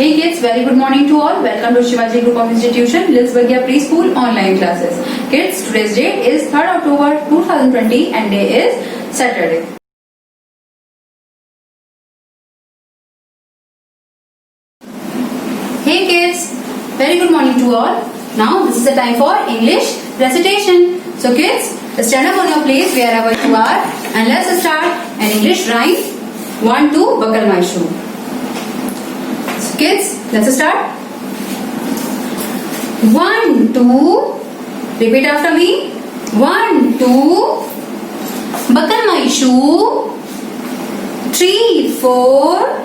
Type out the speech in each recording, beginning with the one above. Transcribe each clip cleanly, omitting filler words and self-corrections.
Hey kids, very good morning to all. Welcome to Shivaji Group of Institution, Lils Bagya Preschool online classes. Kids, today's date is 3rd October 2020 and day is Saturday. Hey kids, very good morning to all. Now this is the time for English recitation. So kids, stand up on your place wherever you are and let's start an English rhyme. 1, 2, buckle my shoe. So kids, let's start. 1, 2, repeat after me. 1, 2, buckle my shoe. 3, 4,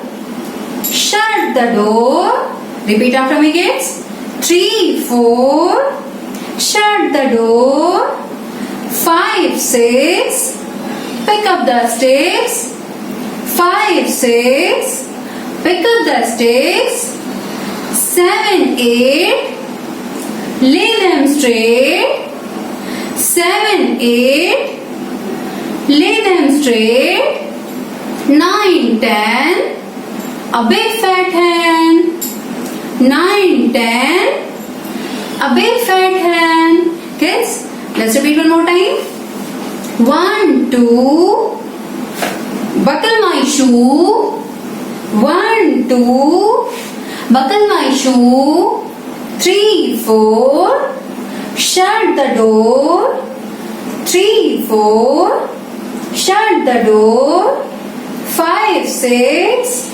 shut the door. Repeat after me kids. 3, 4, shut the door. 5, 6, pick up the sticks. 5, 6, pick up the sticks. 7, 8, lay them straight. 7, 8, lay them straight. 9, 10, a big fat hen. 9, 10, a big fat hen. Kids, let's repeat one more time. 1, 2, buckle my shoe. 1, 2, buckle my shoe. 3, 4, shut the door. 3, 4, shut the door. 5, 6,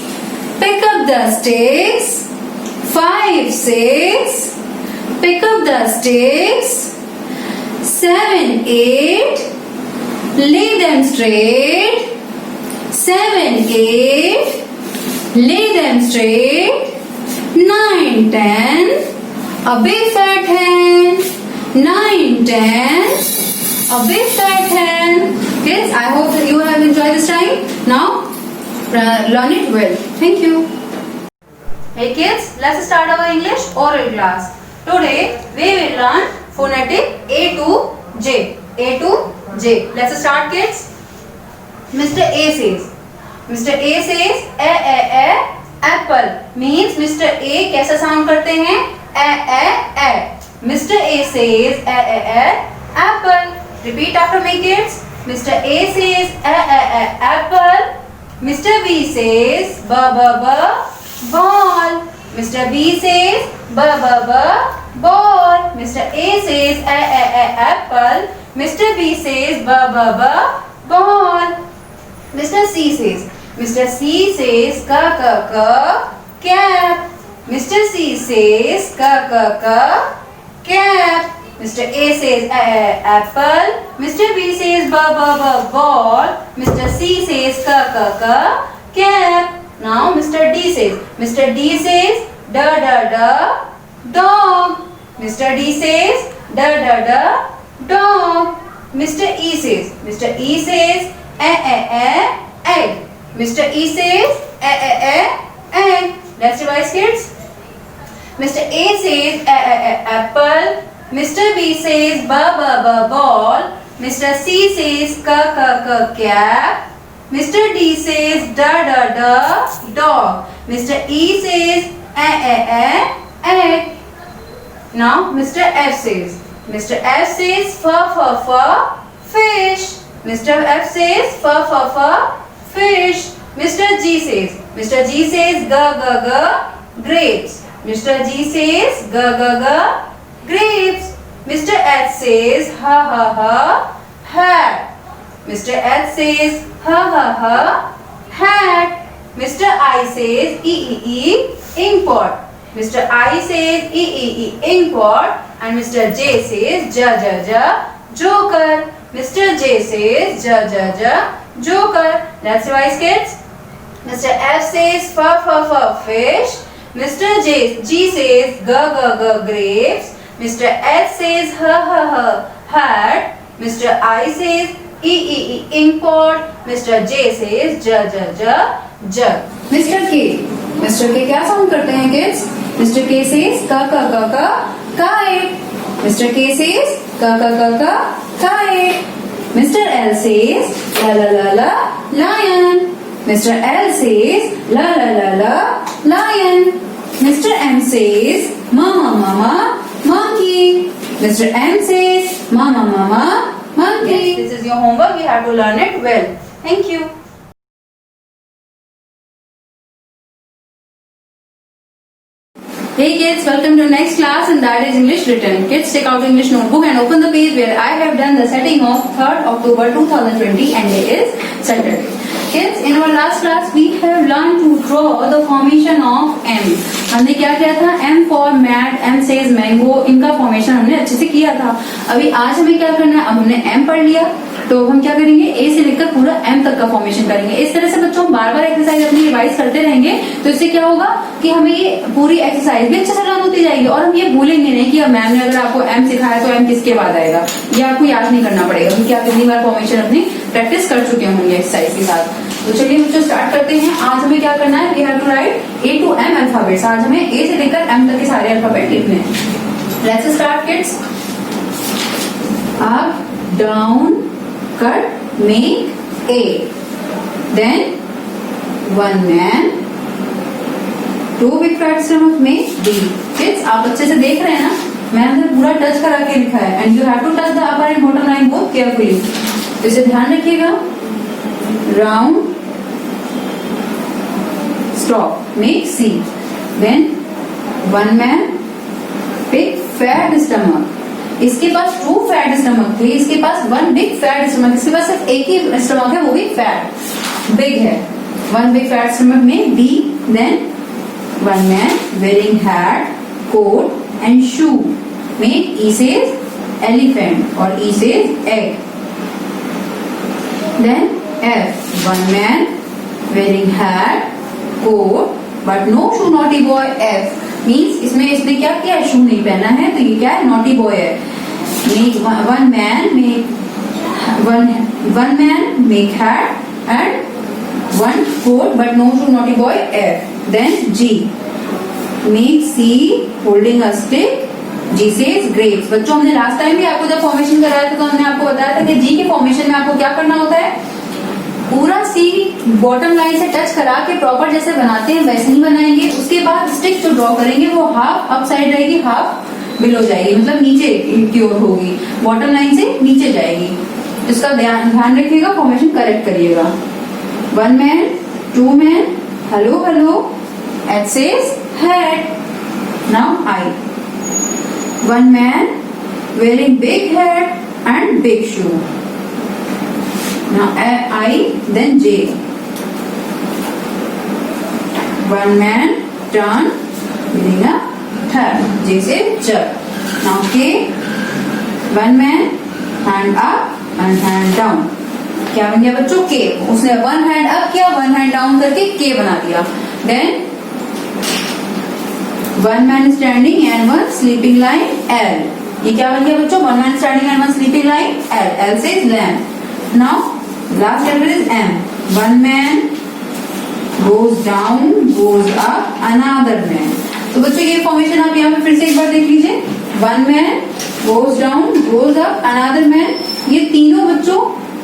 pick up the sticks. 5, 6, pick up the sticks. 7, 8, lay them straight. 7, 8, lay them straight. 9, 10, a big fat hen. 9, 10, a big fat hen. Kids, I hope that you have enjoyed this time. Now, learn it well. Thank you. Hey kids, let's start our English oral class. Today we will learn phonetic A to J. A to J. Let's start kids. Mr. A says. Mr. A says apple. Means Mr. A कैसा sound करते हैं? A. Mr. A says apple. Repeat after me kids. Mr. A says apple. Mr. B says ball. Mr. B says ball. Mr. A says apple. Mr. B says ball. Mr. C says. Mr. C says cap. Mr. C says cap. Mr. A says apple. Mr. B says ball. Mr. C says cap. Now Mr. D says. Mr. D says dog. Mr. D says dog. Mr. E says. Mr. E says egg. Mr. E says egg. Let's revise kids. Mr. A says apple. Mr. B says ball. Mr. C says cap. Mr. D says dog. Mr. E says egg. Now Mr. F says. Mr. F says fish. Mr. F says fish. Mr. G says. Mr. G says grapes. Mr. G says grapes. Mr. H says hat. Mr. H says hat. Mr. I says import. Mr. I says import. And Mr. J says joker. Mr. J says joker. Let's revise kids. Mr. F says fish. Mr. G says grapes. Mr. H says hat. Mr. I says import. Mr. J says jug. Mr. K. Mr. K क्या sound करते हैं kids? Mr. K says kite. Mr. K says kite. Mr. L says lion. Mr. L says lion. Mr. M says, Mama, Mama, monkey. Mr. M says, Mama, Mama, monkey. This is your homework. You have to learn it well. Thank you. Hey kids, welcome to next class and that is English written. Kids, take out English notebook and open the page where I have done the setting of 3rd October 2020 and it is Saturday. Kids, in our last class we have learned to draw the formation of M. हमने क्या किया था? M for mat, M says mango, इनका formation हमने अच्छे से किया था. अभी आज हमें क्या करना है? अब हमने M पढ़ लिया तो हम क्या करेंगे? A से लेकर पूरा M तक का फॉर्मेशन करेंगे. इस तरह से बच्चों बार बार एक्सरसाइज अपनी रिवाइज करते रहेंगे तो इससे क्या होगा कि हमें ये पूरी एक्सरसाइज भी अच्छे से लर्न होती जाएगी और हम ये भूलेंगे नहीं कि मैम ने अगर आपको M सिखाया तो M किसके बाद आएगा, ये आपको याद नहीं करना पड़ेगा क्योंकि आप कितनी बार फॉर्मेशन अपनी प्रैक्टिस कर चुके होंगे एक्सरसाइज के साथ. तो चलिए बच्चों स्टार्ट करते हैं. आज हमें क्या करना है? We have to write A to M alphabets. आज हमें A से लेकर M तक के सारे अल्फाबेट लिखने हैं. Let's start kids. Up, down, cut, make A. Then one man, two big fat stomach make B. Kids, आप अच्छे से देख रहे हैं ना? मैंने तो पूरा टच करा के लिखा है and you have to touch the upper and bottom line both carefully. तो इसे ध्यान रखिएगा. Round, stop, make C. Then one man, big fat stomach. इसके पास 2 फैट स्टमक थे, इसके पास 1 बिग फैट स्टमक. इसके पास सिर्फ एक ही स्टमक है वो भी फैट बिग है. 1 बिग फैट स्टमक में B. Then one man wearing hat, coat and shoe make E says elephant or E says egg. Then F. One man wearing hat, coat but no shoe, naughty boy. F means इसमें इसने क्या किया? शू नहीं पहना है तो ये क्या है? नॉटी बॉय है. One man make hat and 1 coat but no shoe, naughty boy. F. Then G. Make C holding a stick. G says grapes. बच्चों हमने लास्ट टाइम भी आपको जब फॉर्मेशन कराया था तो हमने आपको बताया था कि G के फॉर्मेशन में आपको क्या करना होता है? पूरा C बॉटम लाइन से टच करा के प्रॉपर जैसे बनाते हैं वैसे ही बनाएंगे. उसके बाद स्टिक जो ड्रॉ करेंगे वो हाफ अप साइड रहेगी, हाफ बिलो जाएगी, मतलब नीचे की ओर होगी, बॉटम लाइन से नीचे जाएगी. इसका ध्यान रखिएगा, फॉर्मेशन करेक्ट करिएगा. 1 man, 2 man, hello hello, H says hat. Now I. 1 man wearing big hat and big shoe. Now I, then J. 1 man turn wearing a hat. J से jug. Now K. 1 man hand up and hand down. क्या बन गया बच्चों? K. उसने 1 hand up किया, 1 hand down करके K बना दिया. Then 1 man standing and 1 sleeping line L. ये क्या बन गया बच्चों? 1 man standing and 1 sleeping line L. L says lamp. Now last letter is M. 1 man goes down, goes up, another man. तो बच्चों ये फॉर्मेशन आप यहाँ पे फिर से एक बार देख लीजिए. 1 man goes down, goes up, another man. ये तीनों बच्चों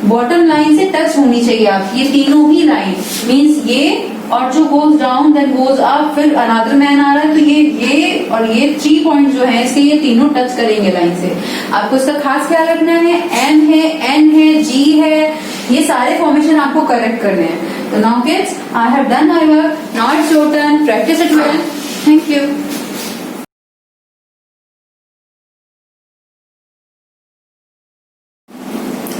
बॉटम लाइन से टच होनी चाहिए आपकी, ये तीनों ही लाइन. मीन्स ये और जो goes down then goes up फिर another man आ रहा है तो ये और ये 3 पॉइंट जो है इसके ये तीनों टच करेंगे लाइन से. आपको इसका खास ख्याल रखना है. M है, N है, G है, ये सारे फॉर्मेशन आपको करेक्ट करने हैं. तो now kids, I have done my work. Now it's your turn. Practice it well. Thank you.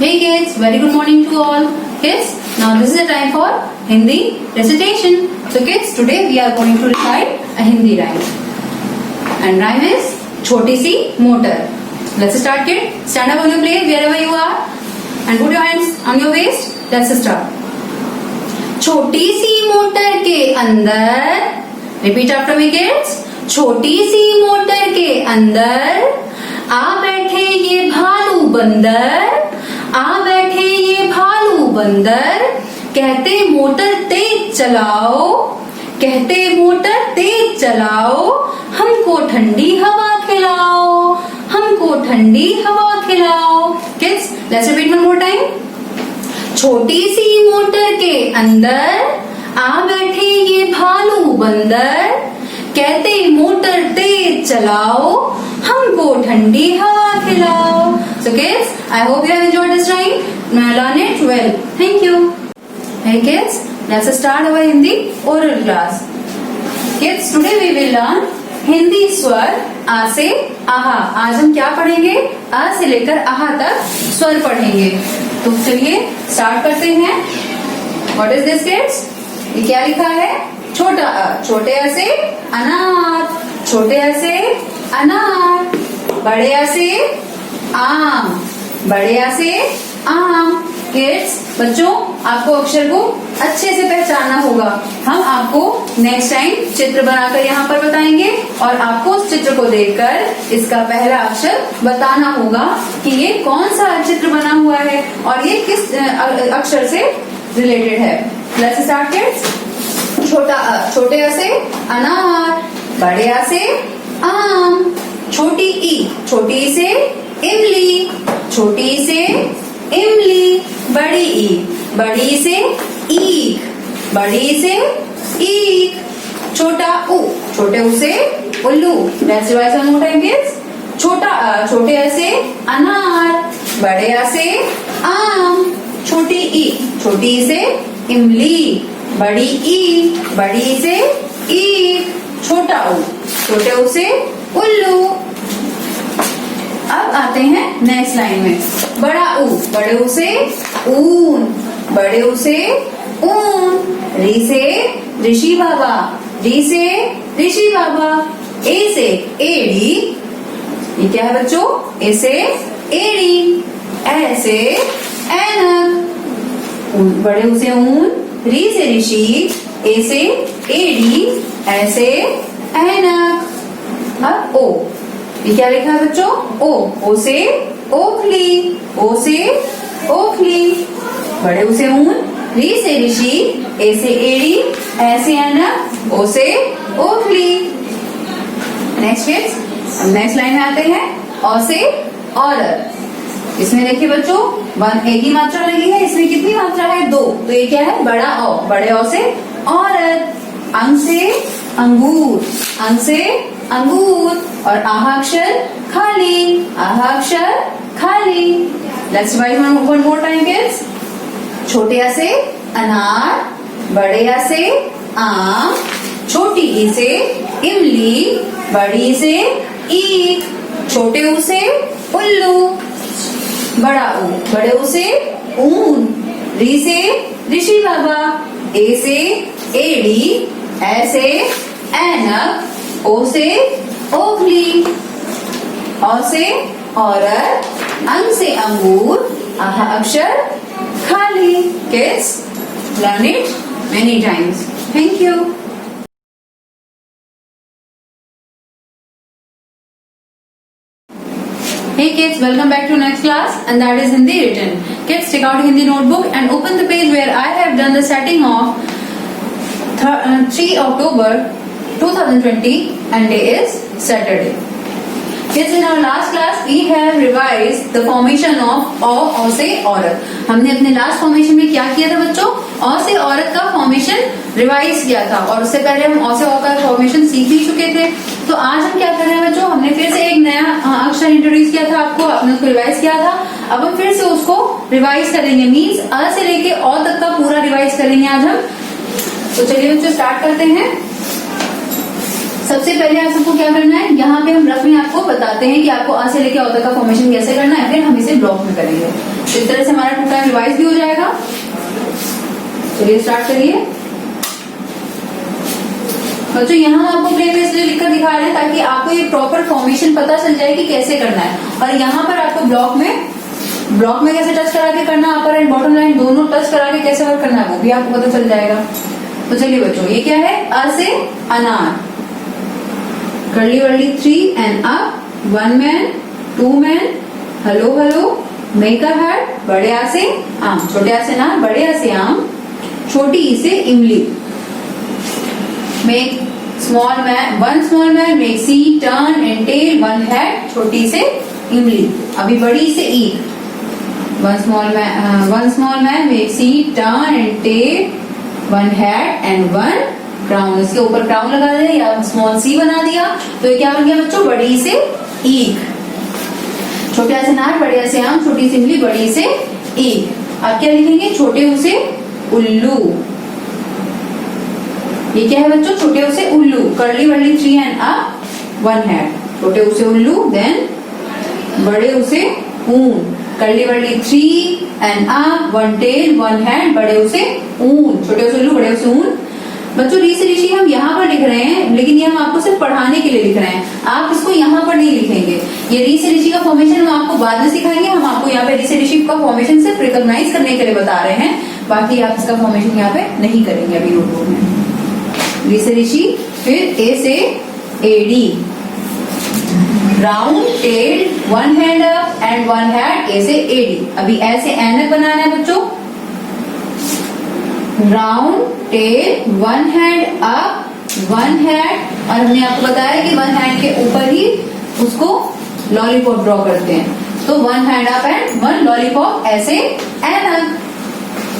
Hey kids, very good morning to all. Kids, now this is the time for Hindi recitation. So kids, today we are going to recite a Hindi rhyme. And rhyme is Choti Si Motor. Let's start kid. Stand up on your place wherever you are and put your hands on your waist. Let's start. छोटी सी motor के अंदर, repeat after me kids. छोटी सी motor के अंदर आ बैठे ये भालू बंदर, आ बैठे ये भालू बंदर, कहते मोटर तेज चलाओ, कहते मोटर तेज चलाओ, हमको ठंडी हवा खिलाओ, हमको ठंडी हवा खिलाओ. Kids, let's repeat one more time. छोटी सी मोटर के अंदर आ बैठे ये भालू बंदर, कहते मोटर तेज चलाओ, हमको ठंडी हवा खिलाओ। So kids, I hope you have enjoyed this rhyme. Now learn it well. Thank you. Hey kids, let's start our Hindi oral class. Kids, today we will learn Hindi स्वर आ से आहा। आज हम क्या पढ़ेंगे? आ से लेकर आहा तक स्वर पढ़ेंगे। तो चलिए स्टार्ट करते हैं। What is this kids? ये क्या लिखा है? छोटा अ, छोटे अ से अनार, छोटे अ से अनार। बड़े अ से आम, बड़े अ से आम। किड्स, बच्चों, आपको अक्षर को अच्छे से पहचानना होगा। हम आपको नेक्स्ट टाइम चित्र बनाकर यहाँ पर बताएंगे और आपको उस चित्र को देखकर इसका पहला अक्षर बताना होगा कि ये कौन सा चित्र बना हुआ है और ये किस अक्षर से रिलेटेड है। Let's start kids. छोटा अ, छोटे अ से अनार, बड़े अ से आम। छोटी ई, छोटी ई से इमली, छोटी ई से इमली। बड़ी ई, बड़ी ई से ईख, बड़ी ई से ईख। छोटा उ, छोटे उ से उल्लू। Let's revise one more time kids. छोटा अ, छोटे अ से अनार, बड़े अ से आम। छोटी ई, छोटी ई से इमली, बड़ी ई, बड़ी ई से ईख। छोटा उ, छोटे उ से उल्लू। अब आते हैं नेक्स्ट लाइन में। बड़ा ऊ, बड़े ऊ से ऊन, बड़े ऊ से ऊन। री से ऋषि बाबा, री से ऋषि बाबा। ए से एड़ी, ये क्या है बच्चों? ए से एड़ी। ए से ऐनक, बड़े ऊ से ऊन, री से ऋषि, ए से एड़ी, ऐ से ऐनक। अब ओ, ये क्या लिखा है बच्चों? ओ, ओ से ओखली, ओ से ओखली। बड़े ऊ से ऊन, री से ऋषि, ए से एड़ी, ऐ से ऐनक, ओ से ओखली। नेक्स्ट किड्स, हम नेक्स्ट लाइन में आते हैं। औ से औरत। इसमें देखिए बच्चों, वन एक ही मात्रा लगी है, इसमें कितनी मात्रा है? दो। तो ये क्या है? बड़ा औ, बड़े औ से औरत। अंग से अंगूर, अंग से अंगूर। और आहा अक्षर खाली, आहा अक्षर खाली। Let's revise one more time kids. छोटे अ से अनार, बड़े अ से आम। छोटी ई से इमली, बड़ी ई से ईख। छोटे ऊ से उल्लू, बड़ा ऊ, बड़े ऊ से ऊन। री से ऋषि बाबा, ए से एड़ी, ऐ से ऐनक, ओ से ओखली। औ से औरत, अंग से अंगूर, आहा अक्षर खाली। Kids, learn it many times. Thank you. Hey kids, welcome back to next class, and that is Hindi written. Kids, take out Hindi notebook and open the page where I have done the setting of 3 October 2020 and day is Saturday. Kids, in our last class we have revised the formation of औ से औरत। हमने अपने last formation में क्या किया था बच्चों? औ से औरत का फॉर्मेशन रिवाइज किया था और उससे पहले हम औ से औ का फॉर्मेशन सीख भी चुके थे। तो आज हम क्या कर रहे हैं बच्चों? हमने फिर से एक नया अक्षर इंट्रोड्यूस किया था आपको, आपने उसको रिवाइज किया था। अब हम फिर से उसको रिवाइज करेंगे, मीन्स अ से लेके औ तक का पूरा रिवाइज करेंगे आज हम। तो चलिए बच्चों स्टार्ट करते हैं। सबसे पहले आप सबको क्या करना है? यहाँ पे हम रफ में आपको बताते हैं कि आपको आ से लेके औ तक का फॉर्मेशन कैसे करना है, फिर हम इसे ब्लॉक में करेंगे। इस तरह से हमारा टू टाइम रिवाइज भी हो जाएगा। चलिए स्टार्ट करिए बच्चों। यहाँ हम आपको प्ले पे इसलिए लिखकर दिखा रहे हैं ताकि आपको ये प्रॉपर फॉर्मेशन पता चल जाए कि कैसे करना है। और यहाँ पर आपको ब्लॉक में कैसे टच करा के करना, अपर एंड बॉटम लाइन दोनों टच करा के कैसे वर्क करना है वो भी आपको पता चल जाएगा। तो चलिए बच्चों, ये क्या है? अ से अनार, curly Worli 3 and up, 1 man, 2 man, hello hello, make a heart. बड़े आ से आम, छोटे आ से अनार, बड़े आ से आम। छोटी ई से इमली। Make small man, 1 small man make sea turn and tail, 1 hat, छोटी से इमली। अभी बड़ी से ईख। 1 small man make sea turn and tail, 1 hat and 1 crown, इसके ऊपर क्राउन लगा दिया या स्मॉल सी बना दिया, तो ये क्या बन गया बच्चों, बड़ी से ईख। छोटे से नार, बड़े से आम, छोटी सी इमली, बड़ी से ईख। अब क्या लिखेंगे, छोटे उसे उल्लू। ये क्या है बच्चों, छोटे उसे उल्लू। Curly Worli 3 and a 1 head, छोटे उसे उल्लू। देन बड़े उसे ऊन, curly Worli 3 and a 1 tail 1 head, बड़े उसे ऊन, छोटे उसे उल्लू, बड़े उसे ऊन। बच्चों री से ऋषि हम यहाँ पर लिख रहे हैं, लेकिन ये हम आपको सिर्फ पढ़ाने के लिए लिख रहे हैं, आप इसको यहाँ पर नहीं लिखेंगे। ये री से ऋषि का फॉर्मेशन हम आपको बाद में सिखाएंगे, हम आपको यहाँ पे री से ऋषि का फॉर्मेशन सिर्फ रिकॉग्नाइज करने के लिए बता रहे हैं, बाकी आप इसका फॉर्मेशन यहाँ पे नहीं करेंगे अभी नोटबुक में। री से ऋषि, फिर ए से एडी, round tail 1 hand up and 1 head, ए से एडी। अभी ऐसे ऐनक बनाना है बच्चों, round tail 1 hand up 1 head, और हमने आपको बताया कि 1 हैंड के ऊपर ही उसको लॉलीपॉप ड्रॉ करते हैं, तो 1 हैंड अप एंड 1 लॉलीपॉप, ऐसे ऐनक।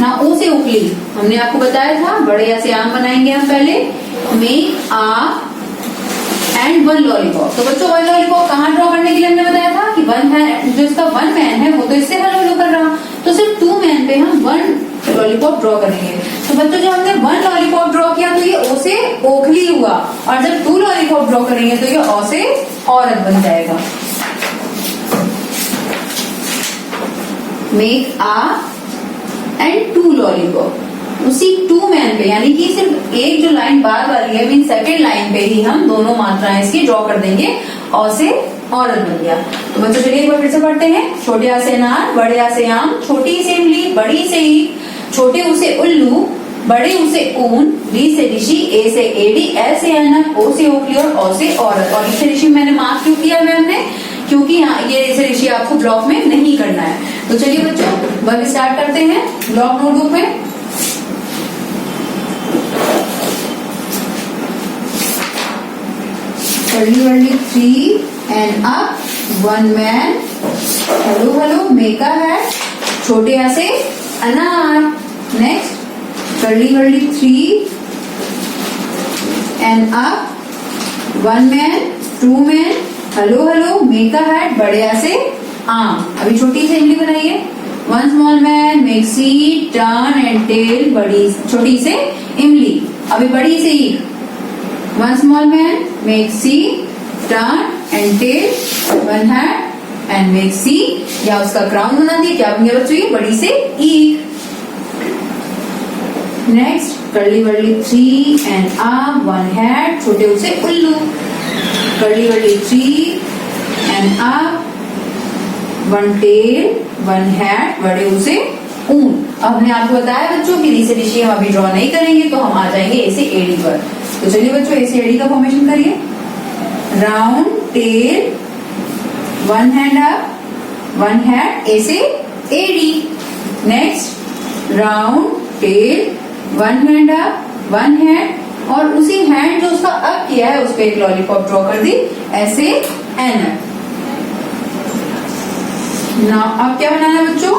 ना ओ से उखली हमने आपको बताया था, बड़े ऐसे आम बनाएंगे हम पहले, मेक आ एंड 1 लॉलीपॉप। तो बच्चों 1 लॉलीपॉप कहाँ ड्रॉ करने के लिए हमने बताया था कि 1 हैंड जो इसका 1 मैन है वो तो इससे हेलो कर रहा, तो सिर्फ 2 मैन पे हम 1 लॉलीपॉप ड्रॉ करेंगे। तो बच्चों जब हमने 1 लॉलीपॉप ड्रॉ किया तो ये ओ से ओखली हुआ, और जब 2 लॉलीपॉप ड्रॉ करेंगे तो ये ओ से औरत बन जाएगा। मेक आ एंड 2 लॉलीपॉप, उसी 2 मैन पे, यानी कि सिर्फ एक जो लाइन बाद वाली है मीन सेकेंड लाइन पे ही हम दोनों मात्राएं इसकी ड्रॉ कर देंगे, औ से औरत बन गया। तो बच्चों चलिए एक बार फिर से पढ़ते हैं, छोटे आ से नार, बड़े आ से आम, छोटी से इमली, बड़ी से ईख, छोटे उसे उल्लू, बड़े उसे ऊन, री से ऋषि, ए से एडी, ए से ऐनक, ओ से ओखली और ओ से औरत। और री से ऋषि मैंने मार्क क्यों किया मैम ने, क्योंकि यहाँ ये री से ऋषि आपको ब्लॉक में नहीं करना है। तो चलिए बच्चों वर्क स्टार्ट करते हैं ब्लॉक नोटबुक में। Curly Worli 3 and up 1 man, hello hello make a hat, छोटे आ से अनार। Next curly Worli 3 and up 1 man 2 man, hello hello make a hat, बड़े आ से आम। अभी छोटी से इमली बनाइए, 1 small man make seed turn and tail, बड़ी छोटी से इमली। अभी बड़ी से ईख, 1 small man make seed, turn and tail, 1 hat and make seed, या उसका क्राउन बना दिया, क्या बन गया बच्चों ये, बड़ी से ईख। Next curly Worli 3 and up 1 hat, छोटे उसे उल्लू, curly Worli 3 and up 1 tail 1 hat, बड़े उसे ऊन। अब हमने आपको बताया बच्चों कि री से ऋषि हम अभी ड्रॉ नहीं करेंगे, तो हम आ जाएंगे ए से एडी पर। तो चलिए बच्चों ए से एडी का फॉर्मेशन करिए, round tail 1 hand up 1 head, ए से एडी। Next round tail 1 hand up 1 head, और उसी हैंड जो उसका अप किया है उस पर एक लॉलीपॉप ड्रॉ कर दी, ऐसे एन। ना अब क्या बनाना है बच्चों,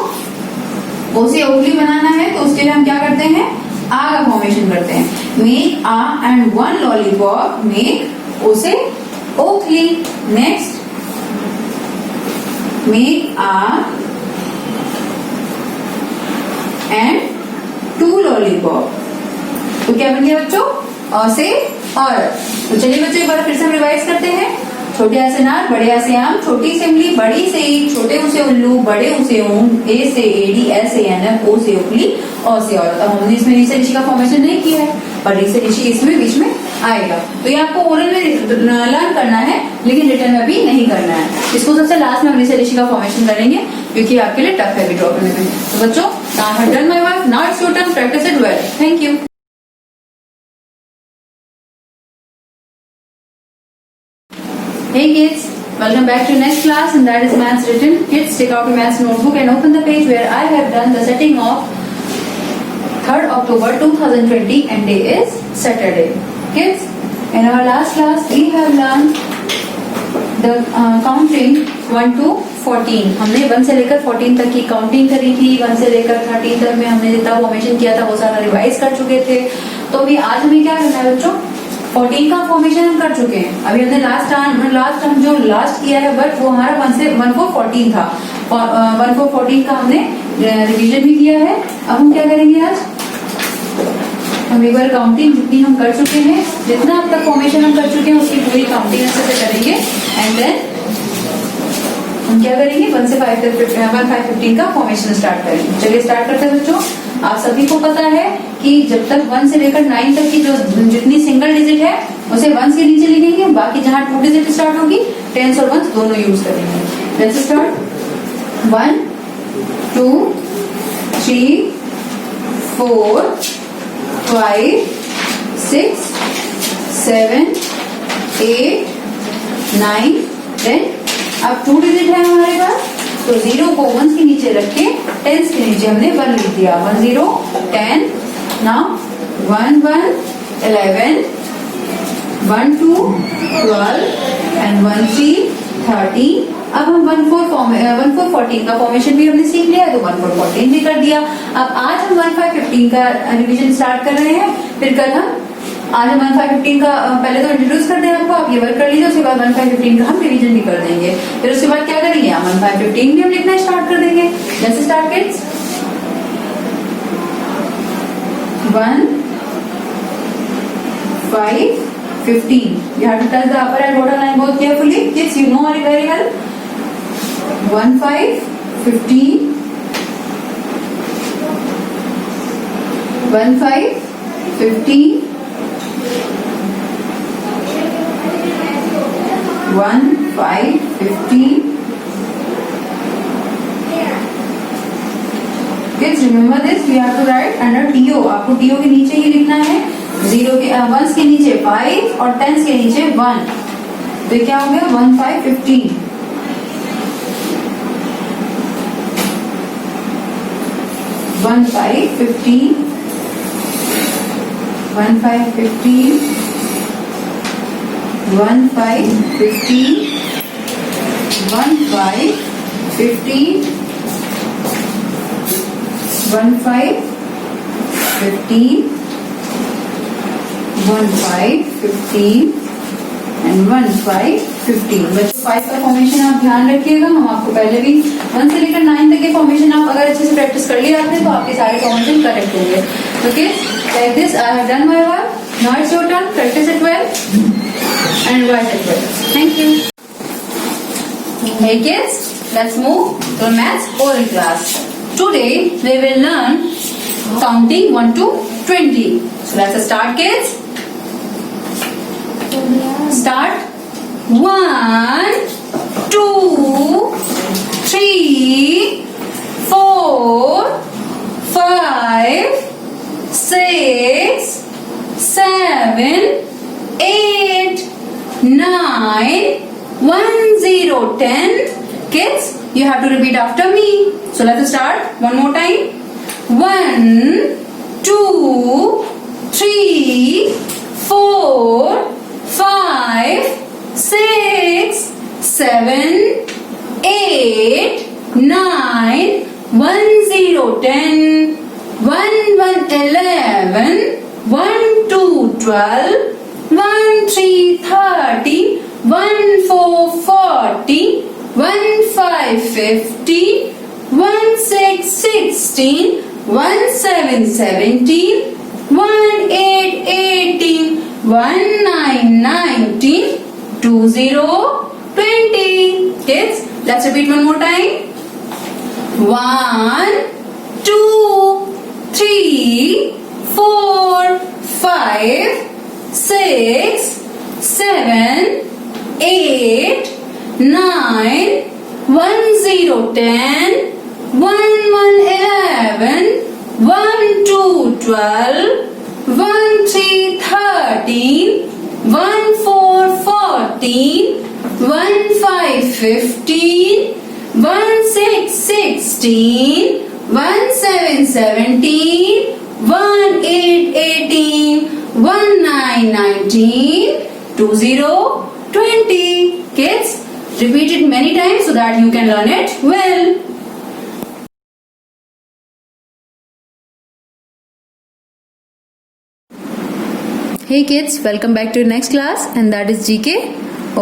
ओ से ओखली बनाना है, तो उसके लिए हम क्या करते हैं, आ का फॉर्मेशन करते हैं। मेक आ एंड 1 लॉलीपॉप, मेक ओ से ओखली। नेक्स्ट मेक आ एंड 2 लॉलीपॉप, तो क्या बन गया बच्चों, अ से औरत। तो चलिए बच्चों एक बार फिर से हम रिवाइज करते हैं, छोटे आ से नार, बड़े आ से आम, छोटी से इमली, बड़ी से ईख, छोटे उसे उल्लू, बड़े उसे ऊन, ए से एडी, ए से ऐनक, ओ से उखली, औ से औरत। अब हमने इसमें री से ऋषि का फॉर्मेशन नहीं किया है, पर री से ऋषि इसमें बीच में आएगा, तो ये आपको ओरल में लर्न करना है, लेकिन रिटर्न में भी नहीं करना है। इसको सबसे लास्ट में हम री से ऋषि का फॉर्मेशन करेंगे, क्योंकि आपके लिए टफ है भी ड्रॉ करने में। तो बच्चों I have done my work, now it's your turn, practice it well. Thank you. Hey kids, welcome back to next class, and that is maths written. Kids, take out your maths notebook and open the page where I have done the setting of 3rd October 2020 and day is Saturday. Kids, in our last class we have learned the counting 1 to 14. हमने 1 से लेकर 14 तक की counting करी थी, 1 से लेकर 13 तक में हमने जितना फॉर्मेशन किया था वो सारा रिवाइज कर चुके थे। तो अभी आज हमें क्या करना है बच्चों, 14 का फॉर्मेशन हम कर चुके हैं। अभी हमने लास्ट जो लास्ट किया है वर्क वो हमारा 1 से 1 4 14 था। 1 4 14 का हमने रिवीजन भी किया है। अब हम क्या करेंगे आज, हम एक बार काउंटिंग जितनी हम कर चुके हैं, जितना अब तक फॉर्मेशन हम कर चुके हैं उसकी पूरी काउंटिंग अच्छे से करेंगे। एंड देन हम क्या करेंगे 1 से 5 तक 15 का फॉर्मेशन स्टार्ट करेंगे। चलिए स्टार्ट करते हैं बच्चों। आप सभी को पता है कि जब तक 1 से लेकर 9 तक की जो जितनी सिंगल डिजिट है उसे 1 के नीचे लिखेंगे, बाकी जहां 2 डिजिट स्टार्ट होगी टेंस और वंस दोनों यूज करेंगे। Let's start 1 2 3 4 5 6 7 8 9 10। अब 2 डिजिट है हमारे पास, तो 0 को 1 के नीचे रख के टेंस के नीचे हमने 1 लिख दिया। 1 0 10। Now 1 1 11 1 2 12 and 1 3 13। अब हम 1 4 14 का फॉर्मेशन भी हमने सीख लिया, तो 1 4 14 भी कर दिया। अब आज हम 1 5 15 का रिवीजन स्टार्ट कर रहे हैं। फिर कल हम आज हम 1 5 15 का पहले तो इंट्रोड्यूस कर दें आपको, आप ये वर्क कर लीजिए। उसके बाद 1 5 15 का हम रिवीजन भी कर देंगे। फिर उसके बाद क्या करेंगे, हम 1 5 15 भी हम लिखना स्टार्ट कर देंगे। जैसे start kids 1 5 15। You have to touch the upper and bottom line both carefully. Kids, you know it very well. 1 5 15 1 5 15 1 5 15। Kids, remember this. We have to write under TO. आपको TO के नीचे ही लिखना है। 0 के 1 के नीचे 5 और 10 के नीचे 1। तो क्या हो गया 1 5 15। 1 5 15 1 5 15 1 5 15 1 5 15 1 5 15 1 5 15 एंड 1 5 15। बच्चों 5 का फॉर्मेशन आप ध्यान रखिएगा। हम आपको पहले भी 1 से लेकर 9 तक के फॉर्मेशन आप अगर अच्छे से प्रैक्टिस कर लिया आपने तो आपके सारे फॉर्मेशन करेक्ट होंगे। Okay, like this I have done my work. Now it's your turn, practice it well and write it well. Thank you. Hey kids, let's move to maths oral class. Today we will learn counting 1 to 20. So let's start kids. Start. 1 2 3 4 5 6 7 8 9 1 0 10. Kids, you have to repeat after me. So let's start one more time. 1 2 3 4 5 6 7 8 9 1 0 10 1 1 11 1 2 12 1 3 13 1 4 14 1 5 15 1 6 16 1 7 17 1 8 18 1 9 19 2 0 20. Kids, let's repeat one more time. 1 2 3 4 5 6 7 8 9 1 0 10 1 1 11 1 2 12 1 3 13 1 4 14 1 5 15 1 6 16 1 7 17 1 8 18 1 9 19 2 0 20. Kids, repeat it many times so that you can learn it well. Hey kids, welcome back to your next class and that is GK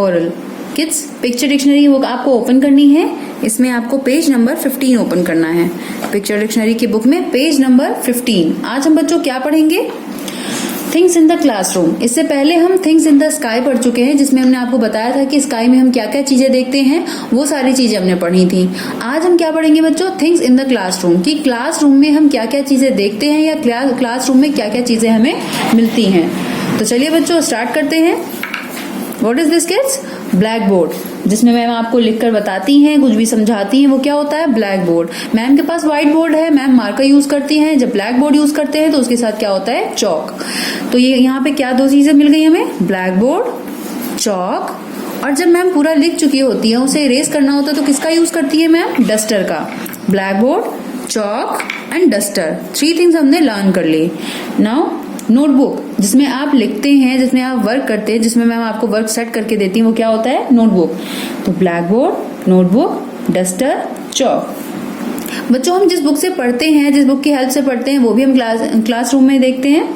Oral. Kids, picture dictionary book आपको open करनी है. इसमें आपको page number 15 open करना है. Picture dictionary की book में page number 15. आज हम बच्चों क्या पढ़ेंगे? Things in the classroom. इससे पहले हम थिंग्स इन द स्काई पढ़ चुके हैं, जिसमें हमने आपको बताया था कि स्काई में हम क्या क्या चीजें देखते हैं, वो सारी चीजें हमने पढ़ी थी. आज हम क्या पढ़ेंगे बच्चों? थिंग्स इन द क्लासरूम, कि क्लासरूम में हम क्या क्या चीजें देखते हैं या क्लासरूम में क्या क्या चीजें हमें मिलती हैं. तो चलिए बच्चों स्टार्ट करते हैं. What is this kids? Black board, जिसमें मैम आपको लिखकर बताती हैं, कुछ भी समझाती हैं, वो क्या होता है? Black board. मैम के पास व्हाइट बोर्ड है, मैम मार्कर यूज करती हैं. जब ब्लैक बोर्ड यूज करते हैं तो उसके साथ क्या होता है? चौक. तो ये यहाँ पे क्या दो चीजें मिल गई हमें? ब्लैक बोर्ड, चौक. और जब मैम पूरा लिख चुकी होती है, उसे इरेज करना होता है तो किसका यूज करती है मैम? डस्टर का. Black board, chalk and duster, 3 things हमने लर्न कर ली. नाउ नोटबुक, जिसमें आप लिखते हैं, जिसमें आप वर्क करते हैं, जिसमें मैम आपको वर्क सेट करके देती हैं, वो क्या होता है? नोटबुक. तो ब्लैक बोर्ड, नोटबुक, डस्टर, चौक. बच्चों हम जिस बुक से पढ़ते हैं, जिस बुक की हेल्प से पढ़ते हैं, वो भी हम क्लासरूम में देखते हैं.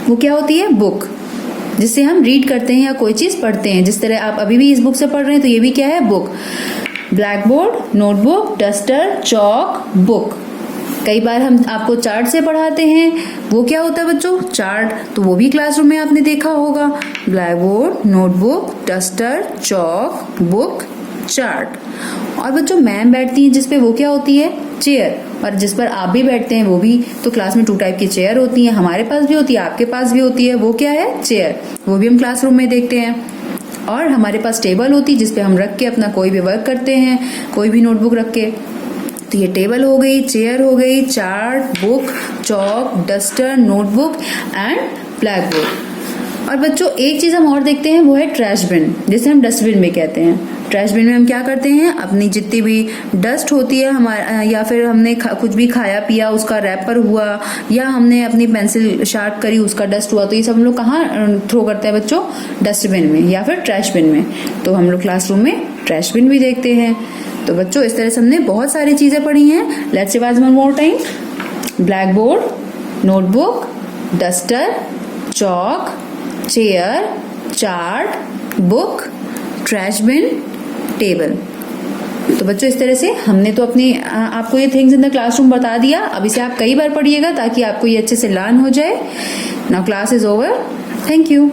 वो क्या होती है? बुक, जिससे हम रीड करते हैं या कोई चीज पढ़ते हैं. जिस तरह आप अभी भी इस बुक से पढ़ रहे हैं, तो ये भी क्या है? Book. Black board, notebook, duster, chalk, book. कई बार हम आपको चार्ट से पढ़ाते हैं, वो क्या होता है बच्चों? चार्ट. तो वो भी क्लासरूम में आपने देखा होगा. Black board, notebook, duster, chalk, book, chart. और बच्चों मैम बैठती हैं जिसपे, वो क्या होती है? चेयर. और जिस पर आप भी बैठते हैं, वो भी तो क्लास में 2 टाइप की चेयर होती हैं. हमारे पास भी होती है, आपके पास भी होती है. वो क्या है? चेयर. वो भी हम क्लासरूम में देखते हैं. और हमारे पास टेबल होती है, जिसपे हम रख के अपना कोई भी वर्क करते हैं, कोई भी नोटबुक रख के. तो ये टेबल हो गई, चेयर हो गई, chart, book, Chowk, duster, notebook and black board. और बच्चों एक चीज हम और देखते हैं, वो है ट्रैश बिन, जिसे हम डस्टबिन में कहते हैं. ट्रैश बिन में हम क्या करते हैं? अपनी जितनी भी डस्ट होती है हमारा, या फिर हमने कुछ भी खाया पिया, उसका रैपर हुआ, या हमने अपनी पेंसिल शार्प करी, उसका डस्ट हुआ, तो ये सब हम लोग कहाँ थ्रो करते हैं बच्चों? डस्टबिन में या फिर ट्रैश बिन में. तो हम लोग क्लासरूम में ट्रैश बिन भी देखते हैं. तो बच्चों इस तरह से हमने बहुत सारी चीजें पढ़ी हैं. Let's revise one more time. Black board, notebook, duster, chalk, chair, chart, book, trash bin, table. तो बच्चों इस तरह से हमने तो अपनी आपको ये थिंग्स इन द क्लासरूम बता दिया. अब इसे आप कई बार पढ़िएगा ताकि आपको ये अच्छे से लर्न हो जाए. Now class is over. Thank you.